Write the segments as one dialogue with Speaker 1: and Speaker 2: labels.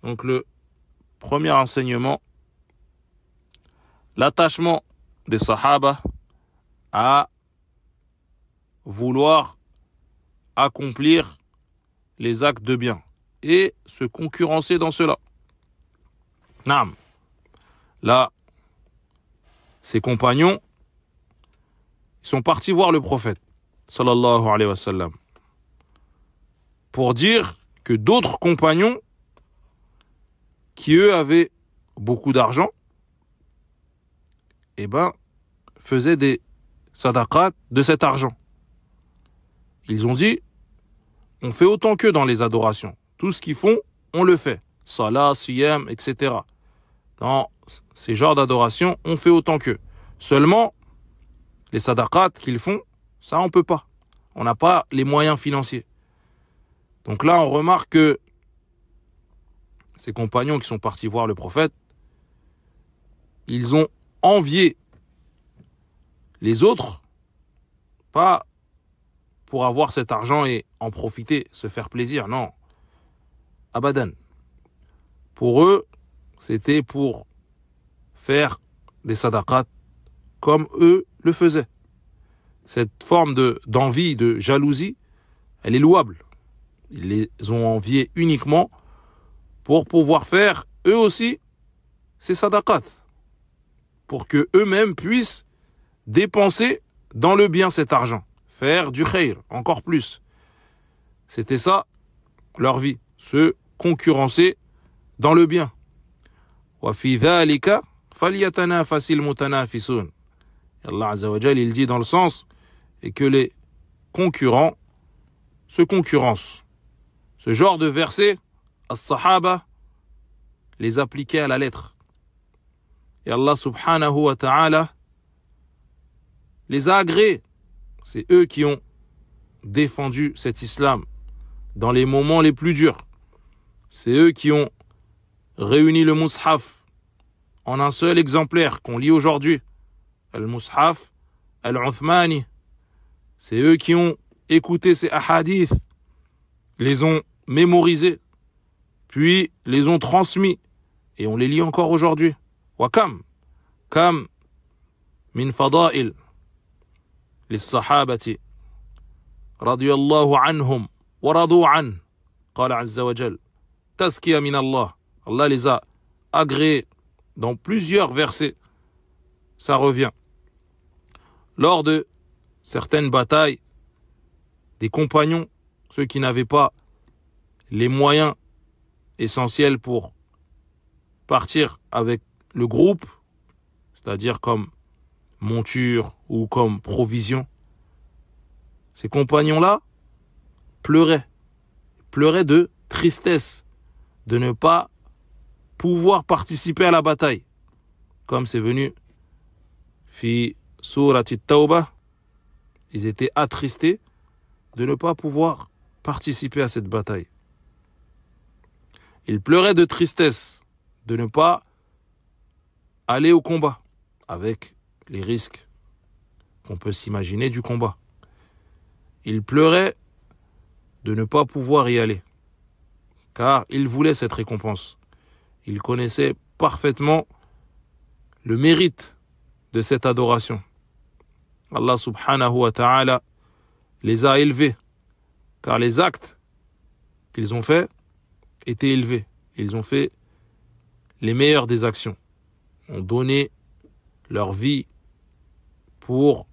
Speaker 1: Donc le premier enseignement, l'attachement des Sahaba à vouloir accomplir les actes de bien et se concurrencer dans cela. Naam. Là, ses compagnons, ils sont partis voir le prophète, sallallahu alayhi wa sallam, pour dire que d'autres compagnons, qui eux avaient beaucoup d'argent, faisaient des sadaqat de cet argent. Ils ont dit, on fait autant qu'eux dans les adorations. Tout ce qu'ils font, on le fait. Salat, siyam, etc. Dans ces genres d'adoration, on fait autant qu'eux. Seulement, les sadaqat qu'ils font, ça on peut pas. On n'a pas les moyens financiers. Donc là, on remarque que ces compagnons qui sont partis voir le prophète, ils ont envié les autres, pas pour avoir cet argent et en profiter, se faire plaisir, non. Abadan. Pour eux, c'était pour faire des sadaqat comme eux le faisaient. Cette forme d'envie, de jalousie, elle est louable. Ils les ont enviés uniquement pour pouvoir faire eux aussi ces sadaqat, pour que eux-mêmes puissent dépenser dans le bien cet argent, faire du khayr, encore plus. C'était ça leur vie, se concurrencer dans le bien. Wa fi dhalika falyatanafasil mutanafisun. Allah Azza wa Jal, il dit dans le sens et que les concurrents se concurrencent. Ce genre de versets, as-sahaba les appliquaient à la lettre. Et Allah subhanahu wa ta'ala les a agréés. C'est eux qui ont défendu cet islam dans les moments les plus durs. C'est eux qui ont réuni le mushaf en un seul exemplaire qu'on lit aujourd'hui. Al-Mushaf Al-Uthmani. C'est eux qui ont écouté ces ahadiths, les ont mémorisés, puis les ont transmis. Et on les lit encore aujourd'hui. Wa kam min fada'il للصحابة رضي الله عنهم ورضوا عنه قال عز وجل تزكية من الله. Allah les a agréés dans plusieurs versets. Ça revient. Lors de certaines batailles, des compagnons, ceux qui n'avaient pas les moyens essentiels pour partir avec le groupe, c'est-à-dire comme monture ou comme provision, ces compagnons-là pleuraient de tristesse de ne pas pouvoir participer à la bataille. Comme c'est venu fi surati Tawbah, ils étaient attristés de ne pas pouvoir participer à cette bataille. Ils pleuraient de tristesse de ne pas aller au combat avec les risques qu'on peut s'imaginer du combat. Ils pleuraient de ne pas pouvoir y aller, car ils voulaient cette récompense. Ils connaissaient parfaitement le mérite de cette adoration. Allah subhanahu wa ta'ala les a élevés, car les actes qu'ils ont faits étaient élevés. Ils ont fait les meilleures des actions, ont donné leur vie pour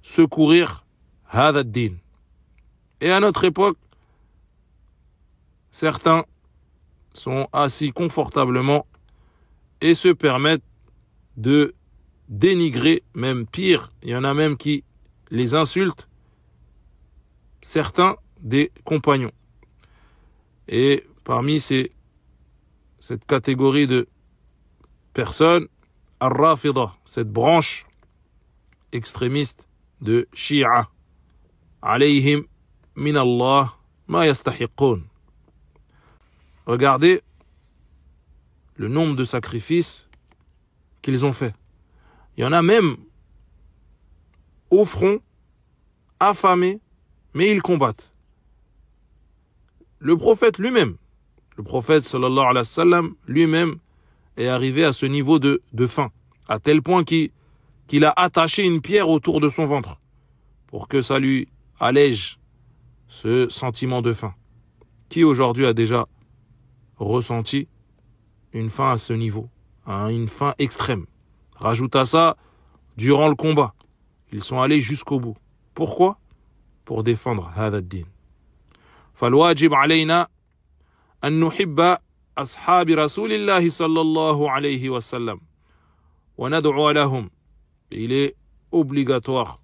Speaker 1: secourir Hada ad-Din. Et à notre époque, certains sont assis confortablement et se permettent de dénigrer, même pire, il y en a même qui les insultent, certains des compagnons. Et parmi cette catégorie de personnes, Ar-Rafida, cette branche extrémiste de Shia, alayhim min Allah ma yastahiqun. Regardez le nombre de sacrifices qu'ils ont fait. Il y en a même au front, affamés, mais ils combattent. Le prophète lui-même, Le prophète sallallahu alayhi wa sallam lui-même est arrivé à ce niveau de faim, à tel point qu'il a attaché une pierre autour de son ventre pour que ça lui allège ce sentiment de faim. Qui aujourd'hui a déjà ressenti une faim à ce niveau, une faim extrême? Rajoute à ça, durant le combat, ils sont allés jusqu'au bout. Pourquoi? Pour défendre هذا الدين. فالواجب علينا أن نحب أصحاب رسول الله صلى الله عليه وسلم وندعو لهم. Il est obligatoire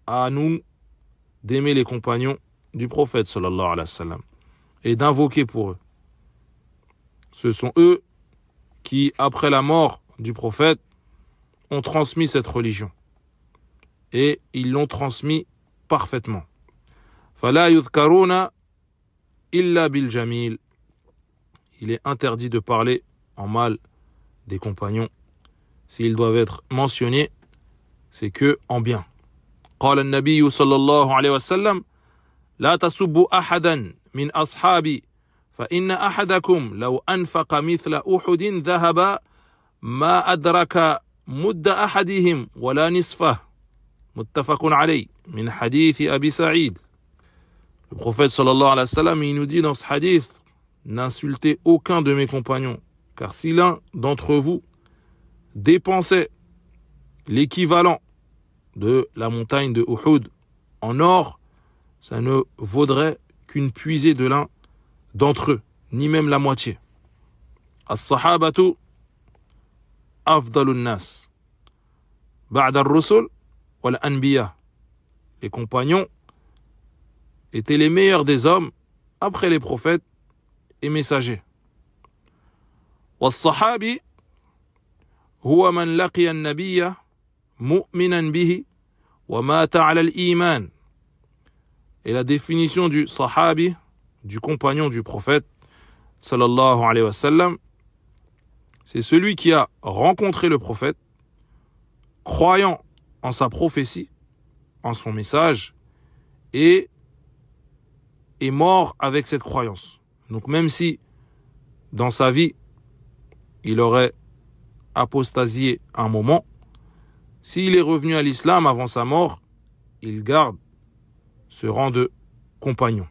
Speaker 1: à nous d'aimer les compagnons du prophète sallallahu alayhi wa sallam et d'invoquer pour eux. Ce sont eux qui, après la mort du prophète, ont transmis cette religion. Et ils l'ont transmis parfaitement. فَلَا يُذْكَرُونَ إِلَّا بِالْجَمِيلِ. Il est interdit de parler en mal des compagnons. S'ils doivent être mentionnés, c'est que en bien. قال النبي صلى الله عليه وسلم لا تسبوا أحدا من أصحابي فإن أحدكم لو أنفق مثل أحد ذهبا ما أدرك مد أحدهم ولا نصفه متفق عليه من حديث أبي سعيد. Le prophète sallallahu alayhi wa sallam, il nous dit dans ce hadith: n'insultez aucun de mes compagnons, car si l'un d'entre vous dépensait l'équivalent de la montagne de Uhud en or, ça ne vaudrait qu'une puisée de l'un d'entre eux, ni même la moitié. As-sahabatu afdalun nas ba'da ar-rusul wal anbiya. Les compagnons étaient les meilleurs des hommes après les prophètes et messagers. Was-sahabi huwa man laqiya an-nabiyya mu'minan bihi wa mata 'ala al-iman. Et la définition du sahabi, du compagnon du prophète sallallahu alayhi wa sallam, c'est celui qui a rencontré le prophète, croyant en sa prophétie, en son message, et est mort avec cette croyance. Donc même si dans sa vie il aurait apostasié un moment, s'il est revenu à l'islam avant sa mort, il garde ce rang de compagnon.